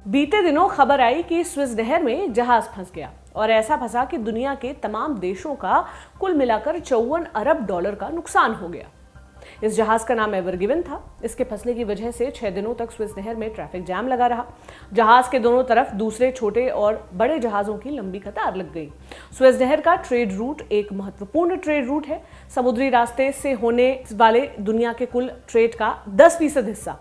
बीते दिनों खबर आई कि स्विस नहर में जहाज फंस गया और ऐसा फंसा कि दुनिया के तमाम देशों का कुल मिलाकर 54 अरब डॉलर का नुकसान हो गया। इस जहाज का नाम एवर गिवन था। इसके फंसने की वजह से 6 दिनों तक स्विस नहर में ट्रैफिक जाम लगा रहा। जहाज के दोनों तरफ दूसरे छोटे और बड़े जहाजों की लंबी कतार लग गई। स्विस नहर का ट्रेड रूट एक महत्वपूर्ण ट्रेड रूट है। समुद्री रास्ते से होने वाले दुनिया के कुल ट्रेड का 10% हिस्सा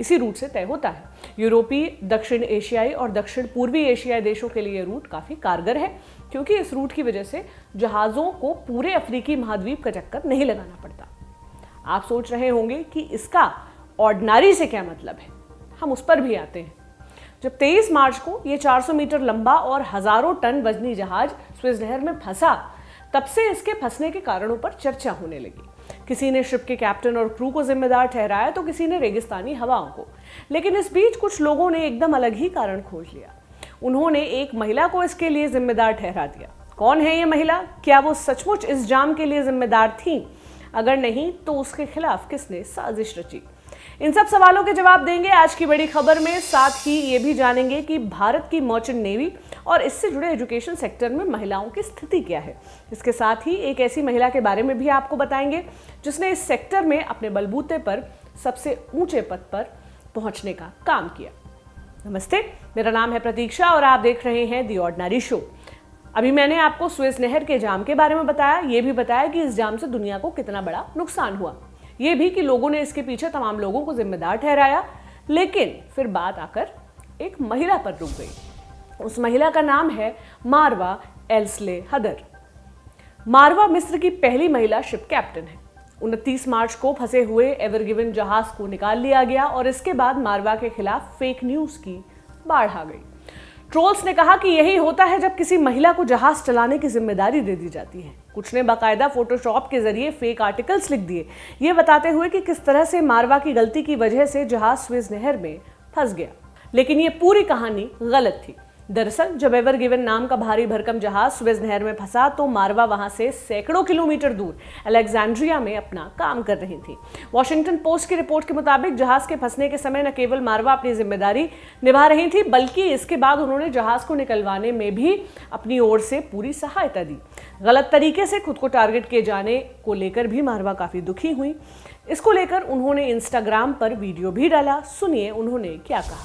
इसी रूट से तय होता है। यूरोपीय, दक्षिण एशियाई और दक्षिण पूर्वी एशियाई देशों के लिए यह रूट काफी कारगर है, क्योंकि इस रूट की वजह से जहाजों को पूरे अफ्रीकी महाद्वीप का चक्कर नहीं लगाना पड़ता। आप सोच रहे होंगे कि इसका ऑर्डिनरी से क्या मतलब है। हम उस पर भी आते हैं। जब 23 मार्च को यह 400 मीटर लंबा और हजारों टन वजनी जहाज स्विस नहर में फंसा, तब से इसके फंसने के कारणों पर चर्चा होने लगी। किसी ने शिप के कैप्टन और क्रू को जिम्मेदार ठहराया तो किसी ने रेगिस्तानी हवाओं को। लेकिन इस बीच कुछ लोगों ने एकदम अलग ही कारण खोज लिया। उन्होंने एक महिला को इसके लिए जिम्मेदार ठहरा दिया। कौन है ये महिला? क्या वो सचमुच इस जाम के लिए जिम्मेदार थी? अगर नहीं तो उसके खिलाफ किसने साजिश रची? इन सब सवालों के जवाब देंगे आज की बड़ी खबर में। साथ ही ये भी जानेंगे कि भारत की मर्चेंट नेवी और इससे जुड़े एजुकेशन सेक्टर में महिलाओं की स्थिति क्या है। इसके साथ ही एक ऐसी महिला के बारे में भी आपको बताएंगे जिसने इस सेक्टर में अपने बलबूते पर सबसे ऊंचे पद पर पहुंचने का काम किया। नमस्ते, मेरा नाम है प्रतीक्षा और आप देख रहे हैं द ऑर्डिनरी शो। अभी मैंने आपको स्विस नहर के जाम के बारे में बताया, ये भी बताया कि इस जाम से दुनिया को कितना बड़ा नुकसान हुआ, ये भी कि लोगों ने इसके पीछे तमाम लोगों को जिम्मेदार ठहराया। लेकिन फिर बात आकर एक महिला पर रुक गई। उस महिला का नाम है मारवा एल्सले हदर। मारवा मिस्र की पहली महिला शिप कैप्टन है। 29 मार्च को फंसे हुए एवर गिवन जहाज को निकाल लिया गया और इसके बाद मारवा के खिलाफ फेक न्यूज की बाढ़ आ गई। ट्रोल्स ने कहा कि यही होता है जब किसी महिला को जहाज चलाने की जिम्मेदारी दे दी जाती है। कुछ ने बाकायदा फोटोशॉप के जरिए फेक आर्टिकल्स लिख दिए, ये बताते हुए कि किस तरह से मारवा की गलती की वजह से जहाज स्विस नहर में फंस गया। लेकिन ये पूरी कहानी गलत थी। दरअसल जब एवर गिवन नाम का भारी भरकम जहाज स्विस नहर में फंसा तो मारवा वहां से सैकड़ों किलोमीटर दूर अलेक्जेंड्रिया में अपना काम कर रही थी। वॉशिंगटन पोस्ट की रिपोर्ट के मुताबिक जहाज के फंसने के समय न केवल मारवा अपनी जिम्मेदारी निभा रही थी, बल्कि इसके बाद उन्होंने जहाज को निकलवाने में भी अपनी ओर से पूरी सहायता दी। गलत तरीके से खुद को टारगेट किए जाने को लेकर भी मारवा काफी दुखी हुई। इसको लेकर उन्होंने इंस्टाग्राम पर वीडियो भी डाला। सुनिए उन्होंने क्या कहा।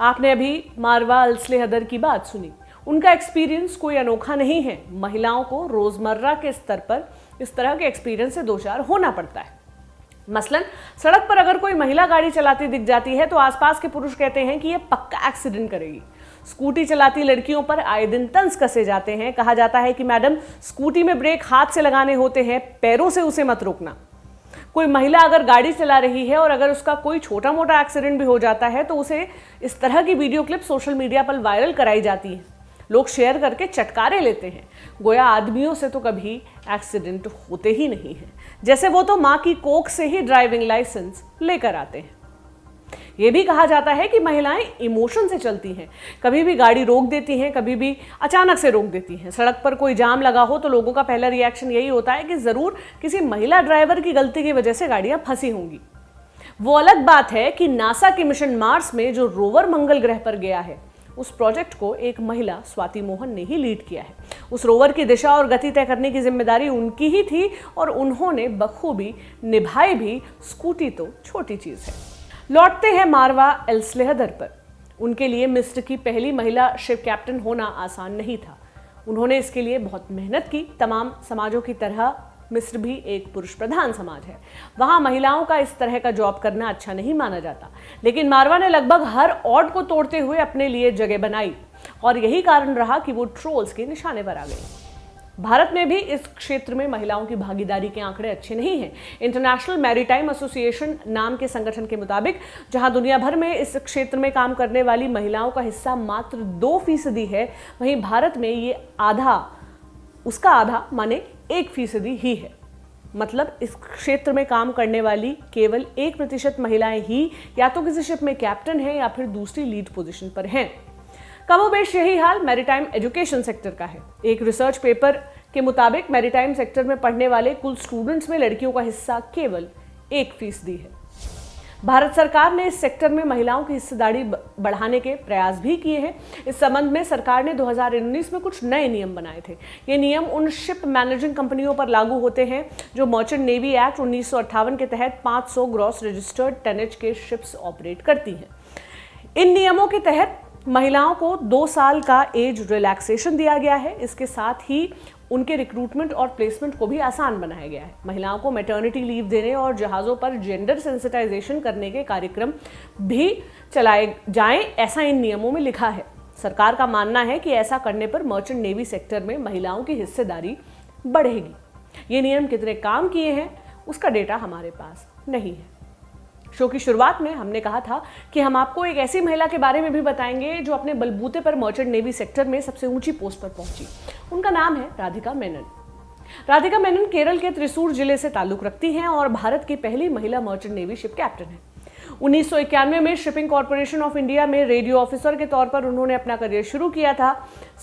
आपने अभी मारवा एल्सले हदर की बात सुनी। उनका एक्सपीरियंस कोई अनोखा नहीं है। महिलाओं को रोजमर्रा के स्तर पर इस तरह के एक्सपीरियंस से दो चार होना पड़ता है। मसलन सड़क पर अगर कोई महिला गाड़ी चलाती दिख जाती है तो आसपास के पुरुष कहते हैं कि ये पक्का एक्सीडेंट करेगी। स्कूटी चलाती लड़कियों पर आए दिन तंज कसे जाते हैं। कहा जाता है कि मैडम, स्कूटी में ब्रेक हाथ से लगाने होते हैं, पैरों से उसे मत रोकना। कोई महिला अगर गाड़ी चला रही है और अगर उसका कोई छोटा मोटा एक्सीडेंट भी हो जाता है तो उसे इस तरह की वीडियो क्लिप सोशल मीडिया पर वायरल कराई जाती है। लोग शेयर करके चटकारे लेते हैं, गोया आदमियों से तो कभी एक्सीडेंट होते ही नहीं है, जैसे वो तो माँ की कोख से ही ड्राइविंग लाइसेंस लेकर आते हैं। ये भी कहा जाता है कि महिलाएं इमोशन से चलती हैं, कभी भी गाड़ी रोक देती हैं, कभी भी अचानक से रोक देती हैं। सड़क पर कोई जाम लगा हो तो लोगों का पहला रिएक्शन यही होता है कि जरूर किसी महिला ड्राइवर की गलती की वजह से गाड़ियां फंसी होंगी। वो अलग बात है कि नासा के मिशन मार्स में जो रोवर मंगल ग्रह पर गया है, उस प्रोजेक्ट को एक महिला स्वाति मोहन ने ही लीड किया है। उस रोवर की दिशा और गति तय करने की जिम्मेदारी उनकी ही थी और उन्होंने बखूबी निभाई भी। स्कूटी तो छोटी चीज है। लौटते हैं मारवा एल्सले हदर पर। उनके लिए मिस्र की पहली महिला शिप कैप्टन होना आसान नहीं था। उन्होंने इसके लिए बहुत मेहनत की। तमाम समाजों की तरह मिस्र भी एक पुरुष प्रधान समाज है। वहां महिलाओं का इस तरह का जॉब करना अच्छा नहीं माना जाता, लेकिन मारवा ने लगभग हर ऑड को तोड़ते हुए अपने लिए जगह बनाई और यही कारण रहा कि वो ट्रोल्स के निशाने पर आ गई। भारत में भी इस क्षेत्र में महिलाओं की भागीदारी के आंकड़े अच्छे नहीं हैं। इंटरनेशनल मैरीटाइम एसोसिएशन नाम के संगठन के मुताबिक जहां दुनिया भर में इस क्षेत्र में काम करने वाली महिलाओं का हिस्सा मात्र 2% है, वहीं भारत में ये उसका आधा माने 1% ही है। मतलब इस क्षेत्र में काम करने वाली केवल 1% महिलाएं ही या तो किसी शिप में कैप्टन हैं या फिर दूसरी लीड पोजीशन पर हैं। कमोबेश यही हाल मैरीटाइम एजुकेशन सेक्टर का है। एक रिसर्च पेपर के मुताबिक मैरीटाइम सेक्टर में पढ़ने वाले कुल स्टूडेंट्स में लड़कियों का हिस्सा केवल 1% है। भारत सरकार ने इस सेक्टर में महिलाओं की हिस्सेदारी बढ़ाने के प्रयास भी किए हैं। इस संबंध में सरकार ने 2019 में कुछ नए नियम बनाए थे। ये नियम उन शिप मैनेजिंग कंपनियों पर लागू होते हैं जो मर्चेंट नेवी एक्ट 1958 के तहत 500 ग्रॉस रजिस्टर्ड टनेज के शिप्स ऑपरेट करती हैं। इन नियमों के तहत महिलाओं को 2 साल का एज रिलैक्सेशन दिया गया है। इसके साथ ही उनके रिक्रूटमेंट और प्लेसमेंट को भी आसान बनाया गया है। महिलाओं को मैटर्निटी लीव देने और जहाज़ों पर जेंडर सेंसिटाइजेशन करने के कार्यक्रम भी चलाए जाएं, ऐसा इन नियमों में लिखा है। सरकार का मानना है कि ऐसा करने पर मर्चेंट नेवी सेक्टर में महिलाओं की हिस्सेदारी बढ़ेगी। ये नियम कितने काम किए हैं उसका डेटा हमारे पास नहीं है। शो की शुरुआत में हमने कहा था कि हम आपको एक ऐसी महिला के बारे में भी बताएंगे जो अपने बलबूते पर मर्चेंट नेवी सेक्टर में सबसे ऊंची पोस्ट पर पहुंची। उनका नाम है राधिका मेनन। राधिका मेनन केरल के त्रिसूर जिले से ताल्लुक रखती हैं और भारत की पहली महिला मर्चेंट नेवी शिप कैप्टन है। 1991 में शिपिंग कॉर्पोरेशन ऑफ इंडिया में रेडियो ऑफिसर के तौर पर उन्होंने अपना करियर शुरू किया था।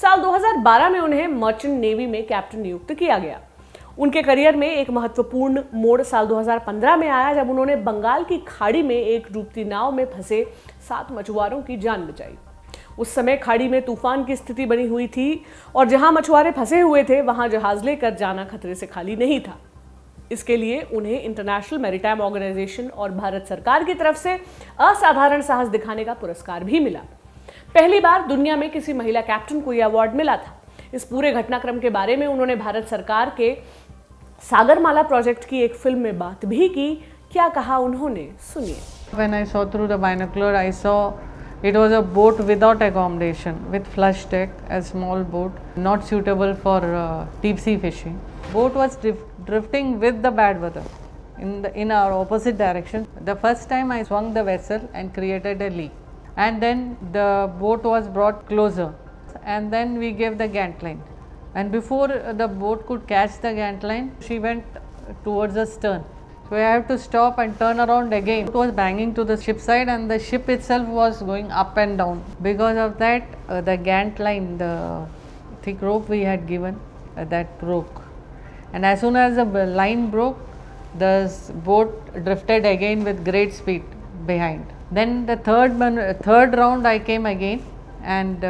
साल 2012 में उन्हें मर्चेंट नेवी में कैप्टन नियुक्त किया गया। उनके करियर में एक महत्वपूर्ण मोड़ साल 2015 में आया जब उन्होंने बंगाल की खाड़ी में एक डूबती नाव में फंसे 7 मछुआरों की जान बचाई। उस समय खाड़ी में तूफान की स्थिति बनी हुई थी और जहां मछुआरे फंसे हुए थे वहां जहाज लेकर जाना खतरे से खाली नहीं था। इसके लिए उन्हें इंटरनेशनल मैरीटाइम ऑर्गेनाइजेशन और भारत सरकार की तरफ से असाधारण साहस दिखाने का पुरस्कार भी मिला। पहली बार दुनिया में किसी महिला कैप्टन को यह अवार्ड मिला था। इस पूरे घटनाक्रम के बारे में उन्होंने भारत सरकार के सागरमाला प्रोजेक्ट की एक फिल्म में बात भी की। क्या कहा उन्होंने, सुनिए। When I saw through the binocular, I saw it was a boat without accommodation, with flush deck, a small boat, not suitable for deep sea fishing. Boat was drifting with the bad weather in our opposite direction. The first time I swung the vessel and created a leak, and then the boat was brought closer, and then we gave the gantline. And before the boat could catch the gantline, she went towards the stern. So I have to stop and turn around again. It was banging to the ship side and the ship itself was going up and down. Because of that, the gantline, the thick rope we had given, that broke. And as soon as the line broke, the boat drifted again with great speed behind. Then the third round I came again and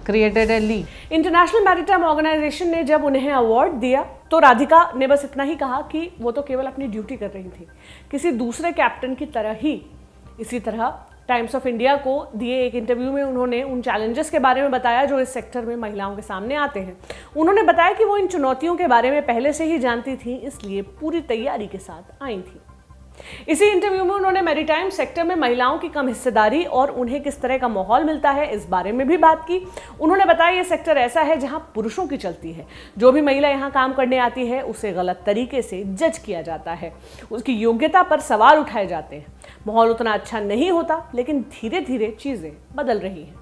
created a leak. International maritime organisation ने जब उन्हें award दिया तो राधिका ने बस इतना ही कहा कि वो तो केवल अपनी ड्यूटी कर रही थी, किसी दूसरे कैप्टन की तरह ही। इसी तरह टाइम्स ऑफ इंडिया को दिए एक इंटरव्यू में उन्होंने उन चैलेंजेस के बारे में बताया जो इस सेक्टर में महिलाओं के सामने आते हैं। उन्होंने बताया कि वो इन चुनौतियों के बारे में पहले से ही जानती थी, इसलिए पूरी तैयारी के साथ आई थी। इसी इंटरव्यू में उन्होंने मैरीटाइम सेक्टर में महिलाओं की कम हिस्सेदारी और उन्हें किस तरह का माहौल मिलता है इस बारे में भी बात की। उन्होंने बताया ये सेक्टर ऐसा है जहां पुरुषों की चलती है। जो भी महिला यहां काम करने आती है उसे गलत तरीके से जज किया जाता है, उसकी योग्यता पर सवाल उठाए जाते हैं। माहौल उतना अच्छा नहीं होता, लेकिन धीरे धीरे चीजें बदल रही हैं।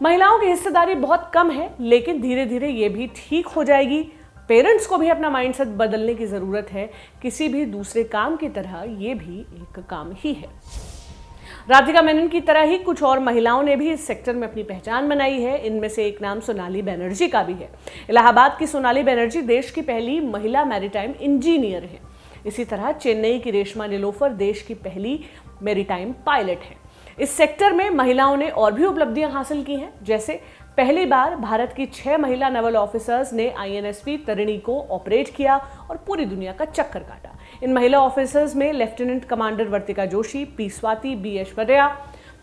महिलाओं की हिस्सेदारी बहुत कम है, लेकिन धीरे धीरे ये भी ठीक हो जाएगी। पेरेंट्स को भी अपना माइंडसेट बदलने की ज़रूरत है। किसी भी दूसरे काम की तरह ये भी एक काम ही है। राधिका मेनन की तरह ही कुछ और महिलाओं ने भी इस सेक्टर में अपनी पहचान बनाई है। इनमें से एक नाम सोनाली बनर्जी का भी है। इलाहाबाद की सोनाली बनर्जी देश की पहली महिला मैरीटाइम इंजीनियर है। इसी तरह चेन्नई की रेशमा नीलोफर देश की पहली मैरीटाइम पायलट है। इस सेक्टर में महिलाओं ने और भी उपलब्धियां हासिल की हैं, जैसे पहली बार भारत की 6 महिला नेवल ऑफिसर्स ने INSV तरिणी को ऑपरेट किया और पूरी दुनिया का चक्कर काटा। इन महिला ऑफिसर्स में लेफ्टिनेंट कमांडर वर्तिका जोशी, P स्वाति, B ऐश्वर्या,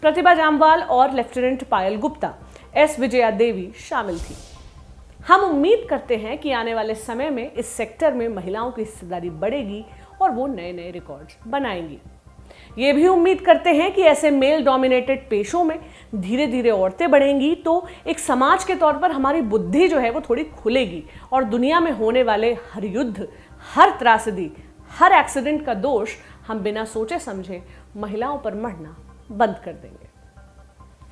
प्रतिभा जामवाल और लेफ्टिनेंट पायल गुप्ता, S विजया देवी शामिल थी। हम उम्मीद करते हैं कि आने वाले समय में इस सेक्टर में महिलाओं की हिस्सेदारी बढ़ेगी और वो नए नए रिकॉर्ड्स बनाएंगी। ये भी उम्मीद करते हैं कि ऐसे मेल डोमिनेटेड पेशों में धीरे धीरे औरतें बढ़ेंगी तो एक समाज के तौर पर हमारी बुद्धि जो है वो थोड़ी खुलेगी और दुनिया में होने वाले हर युद्ध, हर त्रासदी, हर एक्सीडेंट का दोष हम बिना सोचे समझे महिलाओं पर मढ़ना बंद कर देंगे।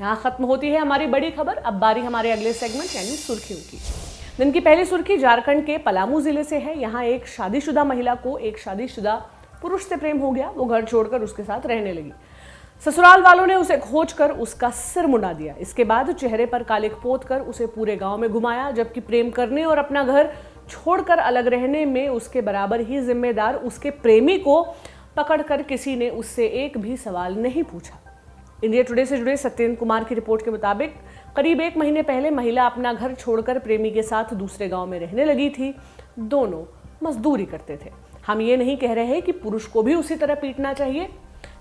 यहाँ खत्म होती है हमारी बड़ी खबर। अब बारी हमारे अगले सेगमेंट यानी सुर्खियों की। दिन की पहली सुर्खी झारखंड के पलामू जिले से है। यहाँ एक शादीशुदा महिला को एक शादीशुदा पुरुष से प्रेम हो गया। वो घर छोड़कर उसके साथ रहने लगी। ससुराल वालों ने उसे खोजकर उसका सिर मुंडा दिया। इसके बाद चेहरे पर कालिक पोत कर उसे पूरे गांव में घुमाया, जबकि प्रेम करने और अपना घर छोड़कर अलग रहने में उसके बराबर ही जिम्मेदार उसके प्रेमी को पकड़कर किसी ने उससे एक भी सवाल नहीं पूछा। इंडिया टुडे से जुड़े सत्येंद्र कुमार की रिपोर्ट के मुताबिक करीब 1 महीने पहले महिला अपना घर छोड़कर प्रेमी के साथ दूसरे गांव में रहने लगी थी। दोनों मजदूरी करते थे। हम ये नहीं कह रहे कि पुरुष को भी उसी तरह पीटना चाहिए,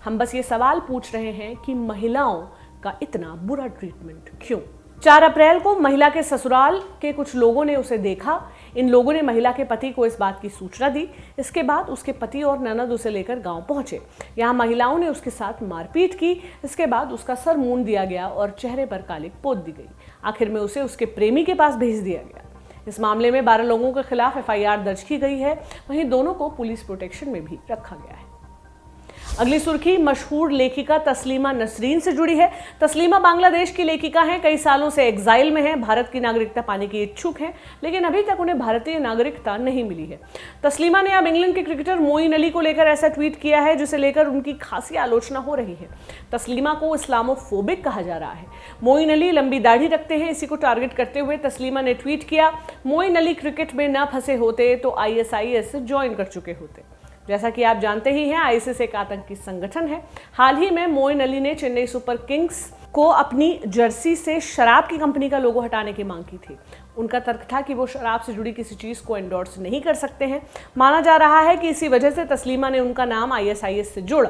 हम बस ये सवाल पूछ रहे हैं कि महिलाओं का इतना बुरा ट्रीटमेंट क्यों। 4 अप्रैल को महिला के ससुराल के कुछ लोगों ने उसे देखा। इन लोगों ने महिला के पति को इस बात की सूचना दी। इसके बाद उसके पति और ननद उसे लेकर गांव पहुंचे। यहां महिलाओं ने उसके साथ मारपीट की। इसके बाद उसका सर मूंड दिया गया और चेहरे पर कालिक पोत दी गई। आखिर में उसे उसके प्रेमी के पास भेज दिया गया। इस मामले में 12 लोगों के खिलाफ FIR दर्ज की गई है। वहीं दोनों को पुलिस प्रोटेक्शन में भी रखा गया है। अगली सुर्खी मशहूर लेखिका तस्लीमा नसरीन से जुड़ी है। तस्लीमा बांग्लादेश की लेखिका हैं। कई सालों से एग्जाइल में हैं। भारत की नागरिकता पाने की इच्छुक हैं, लेकिन अभी तक उन्हें भारतीय नागरिकता नहीं मिली है। तस्लीमा ने अब इंग्लैंड के क्रिकेटर मोइन अली को लेकर ऐसा ट्वीट किया है जिसे लेकर उनकी खासी आलोचना हो रही है। तस्लीमा को इस्लामोफोबिक कहा जा रहा है। मोइन अली लंबी दाढ़ी रखते हैं। इसी को टारगेट करते हुए तस्लीमा ने ट्वीट किया, मोइन अली क्रिकेट में न फंसे होते तो ISIS ज्वाइन कर चुके होते। जैसा कि आप जानते ही हैं, ISIS एक आतंकी संगठन है। हाल ही में मोइन अली ने चेन्नई सुपर किंग्स को अपनी जर्सी से शराब की कंपनी का लोगो हटाने की मांग की थी। उनका तर्क था कि वो शराब से जुड़ी किसी चीज को एंडोर्स नहीं कर सकते हैं। माना जा रहा है कि इसी वजह से तस्लीमा ने उनका नाम ISIS से जोड़ा।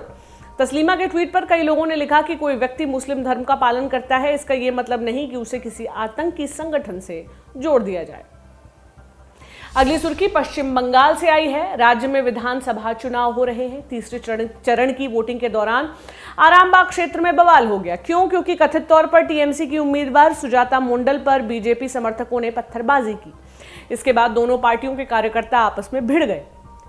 तस्लीमा के ट्वीट पर कई लोगों ने लिखा कि कोई व्यक्ति मुस्लिम धर्म का पालन करता है, इसका ये मतलब नहीं कि उसे किसी आतंकी संगठन से जोड़ दिया जाए। अगली सुर्खी पश्चिम बंगाल से आई है। राज्य में विधानसभा चुनाव हो रहे हैं। तीसरे चरण की वोटिंग के दौरान आरामबाग क्षेत्र में बवाल हो गया। क्यों? क्योंकि कथित तौर पर TMC की उम्मीदवार सुजाता मंडल पर BJP समर्थकों ने पत्थरबाजी की। इसके बाद दोनों पार्टियों के कार्यकर्ता आपस में भिड़ गए।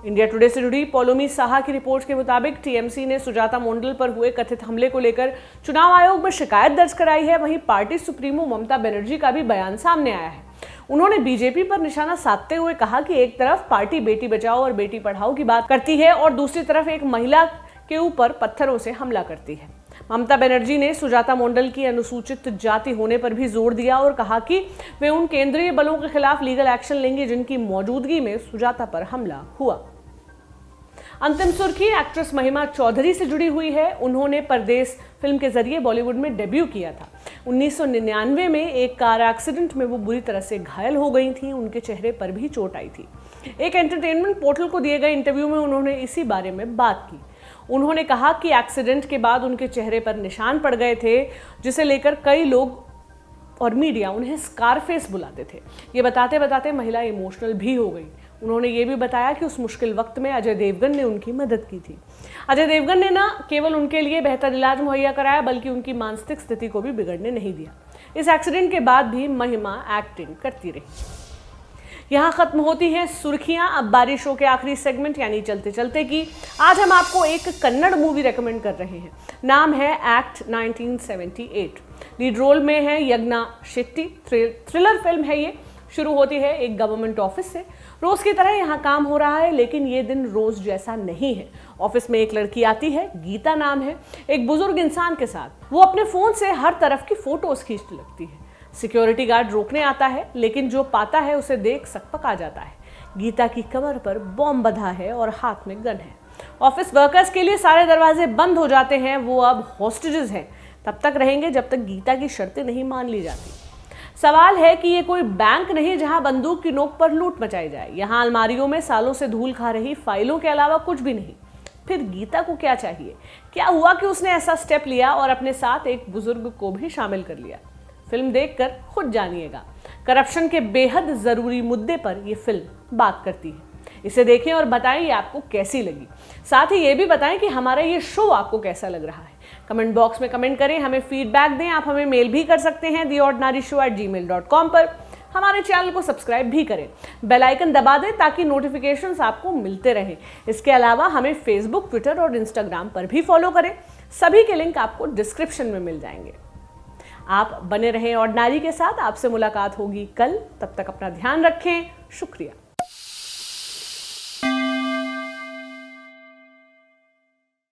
इंडिया टुडे से जुड़ी पौलोमी साहा की रिपोर्ट के मुताबिक TMC ने सुजाता मंडल पर हुए कथित हमले को लेकर चुनाव आयोग में शिकायत दर्ज कराई है। वहीं पार्टी सुप्रीमो ममता बनर्जी का भी बयान सामने आया है। उन्होंने BJP पर निशाना साधते हुए कहा कि एक तरफ पार्टी बेटी बचाओ और बेटी पढ़ाओ की बात करती है और दूसरी तरफ एक महिला के ऊपर पत्थरों से हमला करती है। ममता बनर्जी ने सुजाता मंडल की अनुसूचित जाति होने पर भी जोर दिया और कहा कि वे उन केंद्रीय बलों के खिलाफ लीगल एक्शन लेंगे जिनकी मौजूदगी में सुजाता पर हमला हुआ। अंतिम सुर्खी एक्ट्रेस महिमा चौधरी से जुड़ी हुई है। उन्होंने परदेस फिल्म के जरिए बॉलीवुड में डेब्यू किया था। 1999 में एक कार एक्सीडेंट में वो बुरी तरह से घायल हो गई थी। उनके चेहरे पर भी चोट आई थी। एक एंटरटेनमेंट पोर्टल को दिए गए इंटरव्यू में उन्होंने इसी बारे में बात की। उन्होंने कहा कि एक्सीडेंट के बाद उनके चेहरे पर निशान पड़ गए थे, जिसे लेकर कई लोग और मीडिया उन्हें स्कारफेस बुलाते थे। ये बताते बताते महिला इमोशनल भी हो गई। उन्होंने ये भी बताया कि उस मुश्किल वक्त में अजय देवगन ने उनकी मदद की थी। अजय देवगन ने न केवल उनके लिए बेहतर इलाज मुहैया कराया, बल्कि उनकी मानसिक स्थिति को भी बिगड़ने नहीं दिया। इस एक्सीडेंट के बाद भी महिमा एक्टिंग करती रही। यहाँ खत्म होती हैं सुर्खियां। अब बारी शो के आखिरी सेगमेंट यानी चलते चलते की। आज हम आपको एक कन्नड़ मूवी रेकमेंड कर रहे हैं। नाम है एक्ट 1978। लीड रोल में है यज्ञा शेट्टी। थ्रिलर फिल्म है ये। शुरू होती है एक गवर्नमेंट ऑफिस से। रोज की तरह यहाँ काम हो रहा है, लेकिन ये दिन रोज जैसा नहीं है। ऑफिस में एक लड़की आती है, गीता नाम है, एक बुजुर्ग इंसान के साथ। वो अपने फोन से हर तरफ की फोटोज खींचने लगती है। सिक्योरिटी गार्ड रोकने आता है, लेकिन जो पाता है उसे देख सकपक आ जाता है। गीता की कमर पर बॉम्ब बंधा है और हाथ में गन है। ऑफिस वर्कर्स के लिए सारे दरवाजे बंद हो जाते हैं। वो अब हॉस्टेजेस हैं, तब तक रहेंगे जब तक गीता की शर्तें नहीं मान ली जाती। सवाल है कि ये कोई बैंक नहीं जहां बंदूक की नोक पर लूट मचाई जाए। यहाँ अलमारियों में सालों से धूल खा रही फाइलों के अलावा कुछ भी नहीं। फिर गीता को क्या चाहिए? क्या हुआ कि उसने ऐसा स्टेप लिया और अपने साथ एक बुजुर्ग को भी शामिल कर लिया? फिल्म देखकर खुद जानिएगा। करप्शन के बेहद जरूरी मुद्दे पर यह फिल्म बात करती है। इसे देखें और बताएं ये आपको कैसी लगी। साथ ही ये भी बताएं कि हमारा ये शो आपको कैसा लग रहा है। कमेंट बॉक्स में कमेंट करें, हमें फीडबैक दें। आप हमें मेल भी कर सकते हैं theordinaryshow@gmail.com पर। हमारे चैनल को सब्सक्राइब भी करें, बेल आइकन दबा दें ताकि नोटिफिकेशंस आपको मिलते रहें। इसके अलावा हमें फेसबुक, ट्विटर और इंस्टाग्राम पर भी फॉलो करें। सभी के लिंक आपको डिस्क्रिप्शन में मिल जाएंगे। आप बने रहें ऑर्डिनरी के साथ। आपसे मुलाकात होगी कल। तब तक अपना ध्यान रखें। शुक्रिया।